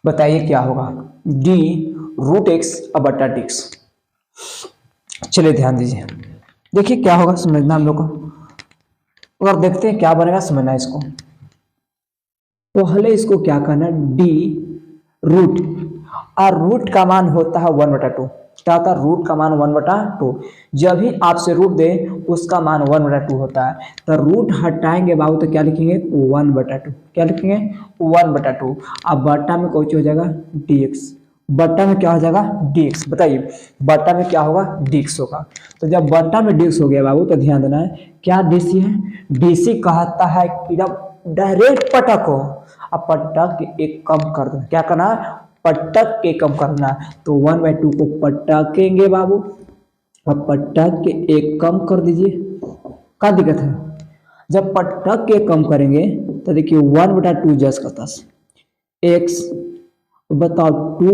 बताइए क्या होगा, डी रूट एक्स और बटा डी एक्स। चलिए ध्यान दीजिए, देखिए क्या होगा समझना हम लोग को, और देखते हैं क्या बनेगा, समझना इसको। पहले इसको क्या करना, डी रूट, और रूट का मान होता है 1/2। क्या होता है, रूट का मान 1/2। जब भी आपसे रूट दे उसका मान 1/2 होता है, तो रूट हटाएंगे बाबू तो क्या लिखेंगे 1/2। क्या लिखेंगे 1/2। अब बट्टा में कौन हो जाएगा dx, बट्टा में क्या हो जाएगा dx। बताइए बट्टा में क्या होगा dx होगा। तो जब बट्टा में dx हो गया बाबू तो ध्यान देना है क्या dc है, dc कहता है कि जब डायरेक्ट पटक हो, अब पटक एक कम कर देना, क्या करना है पटक के कम करना। तो 1/2 को पटकेंगे बाबू, अब पटक के एक कम कर दीजिए। क्या दिक्कत है, जब पटक के कम करेंगे तो देखिए 1/2 जस का 10 x, बताओ 2,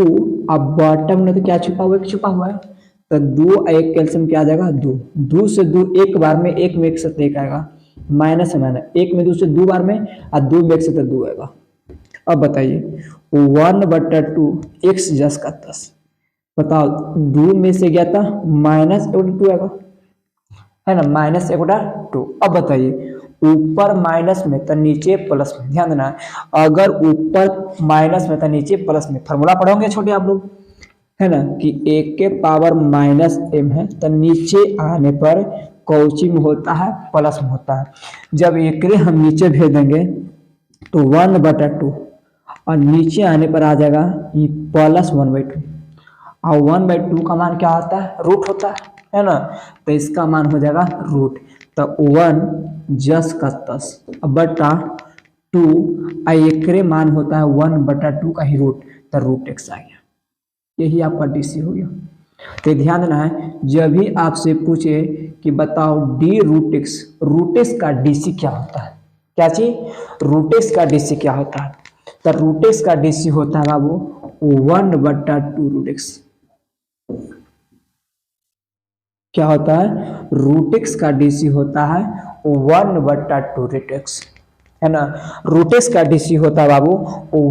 अब बॉटम में तो क्या छुपा हुआ है, छुपा हुआ है, तो 2 एक कैल्शियम क्या आ जाएगा 2, 2 से 2 एक बार में, एक में एक से एक आएगा, माइनस है माइनस, एक में 2 से 2 बार में, और 2 में एक से 2 आएगा। अब बताइए 1/2 x जस का 10, बताओ 2 में से गया था -1/2 आएगा, है ना, -1/2। अब बताइए ऊपर माइनस में तो नीचे प्लस में, ध्यान देना है अगर ऊपर माइनस में तो नीचे प्लस में, फॉर्मूला पढ़ोगे छोटे आप लोग, है ना, कि एक के पावर -m है तो नीचे आने पर कौची में होता है प्लस में होता है। जब एक हम नीचे भेज देंगे तो 1/2 और नीचे आने पर आ जाएगा ये +1/2, और 1/2 का मान क्या होता है रूट होता है ना, तो इसका मान हो जाएगा रूट। तो 1 जस का 10 बटा 2, एकरे मान होता है 1/2 का ही रूट, तो रूट x आ गया, यही आपका डीसी हो गया। तो ध्यान देना है जब भी आपसे पूछे कि बताओ डी रूट एक्स का डीसी क्या होता है, क्या चीज रूट एक्स का डीसी क्या होता है, तो रूट एक्स का डीसी होता है बाबू 1/2 रूट एक्स। क्या होता है रूट एक्स का डीसी होता है 1/2 रूट एक्स, है ना, रूट एक्स का डीसी होता है बाबू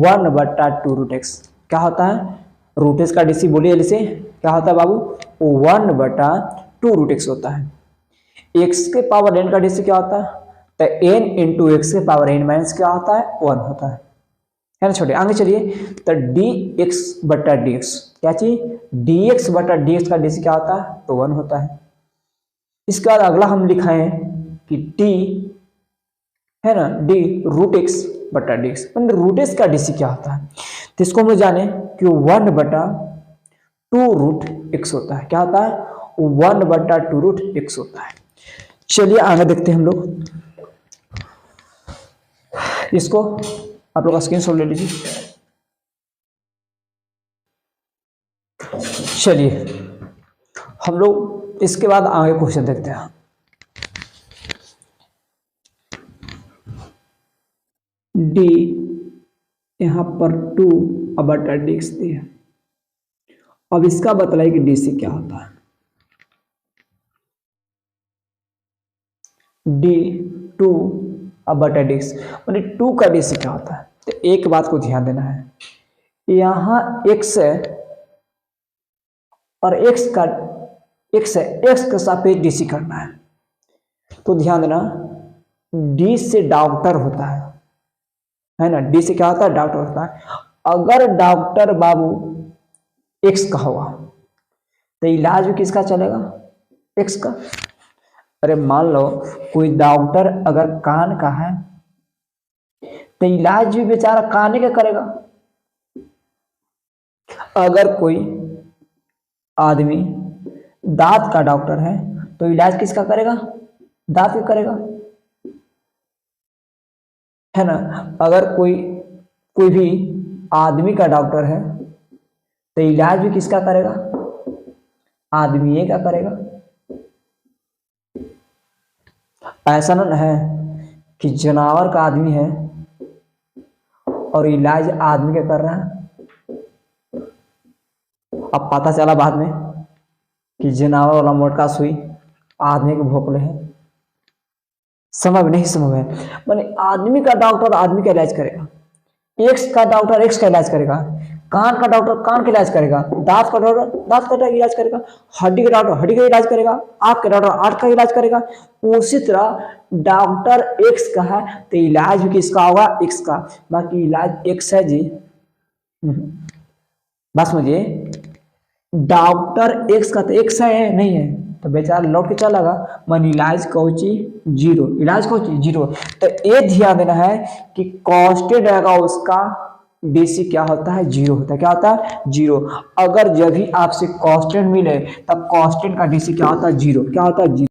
1/2 रूट एक्स। क्या होता है रूट एक्स का डीसी, बोलिए जल्दी से, क्या होता है बाबू 1/2 रूट एक्स होता है। एक्स के पावर n का डीसी क्या होता है, तो n इंटू एक्स के पावर n माइनस क्या होता है 1 होता है ना छोटे। आगे चलिए, तो dx/dx, क्या चीज dx/dx का डीसी क्या होता है तो 1 होता है। इसके बाद अगला हम लिखाएं कि d, है ना, d root x/dx, root x का डीसी क्या होता है, तो इसको हम लोग जाने कि 1/2 रूट x होता है। क्या होता है 1/2 रूट x होता है। चलिए आगे देखते हैं हम लोग इसको, आप लोग स्क्रीनशॉट ले लीजिए। चलिए हम लोग इसके बाद आगे क्वेश्चन देखते हैं। डी यहां पर 2/dx दिया, अब इसका बतलाइए कि डीसी क्या होता है। डी 2/dx मतलब 2 का डीसी क्या होता है, तो एक बात को ध्यान देना है, यहां x है और x है, x के सापेक्ष डीसी करना है, तो ध्यान देना डी से डॉक्टर होता है ना, डी से क्या होता है डॉक्टर होता है। अगर डॉक्टर बाबू x का होगा तो इलाज भी किसका चलेगा x का। अरे मान लो कोई डॉक्टर अगर कान का है तो इलाज भी बेचारा कान का करेगा। अगर कोई आदमी दांत का डॉक्टर है तो इलाज किसका करेगा दांत का करेगा, है ना। अगर कोई भी आदमी का डॉक्टर है तो इलाज भी किसका करेगा आदमी का करेगा। ऐसा ना है कि जानवर का आदमी है और इलाज आदमी का कर रहा है। अब पता चला बाद में कि जानवर वाला मोटका सुई आदमी के भोंकले है। समझ नहीं समझ में, माने आदमी का डॉक्टर आदमी का इलाज करेगा, एक्स का डॉक्टर एक्स का इलाज करेगा, कान का डॉक्टर कान का इलाज करेगा, दांत का डॉक्टर दांत का इलाज करेगा, हड्डी का डॉक्टर हड्डी का इलाज करेगा, आंख का डॉक्टर आंख का इलाज करेगा। उसी तरह डॉक्टर एक्स का है तो इलाज भी किसका होगा, एक्स का। बाकी इलाज एक्स है जी। बस मुझे डॉक्टर एक्स का तो एक्स है नहीं है तो बेचारा लौट के चलेगा, मन इलाज कौची जीरो, इलाज कौची जीरो। तो ये ध्यान देना है कि कांस्टेंट रहेगा उसका डीसी क्या होता है, जीरो होता है। क्या होता है, जीरो। अगर जब भी आपसे कांस्टेंट मिले तब कांस्टेंट का डीसी क्या होता है, जीरो। क्या होता है, जीरो।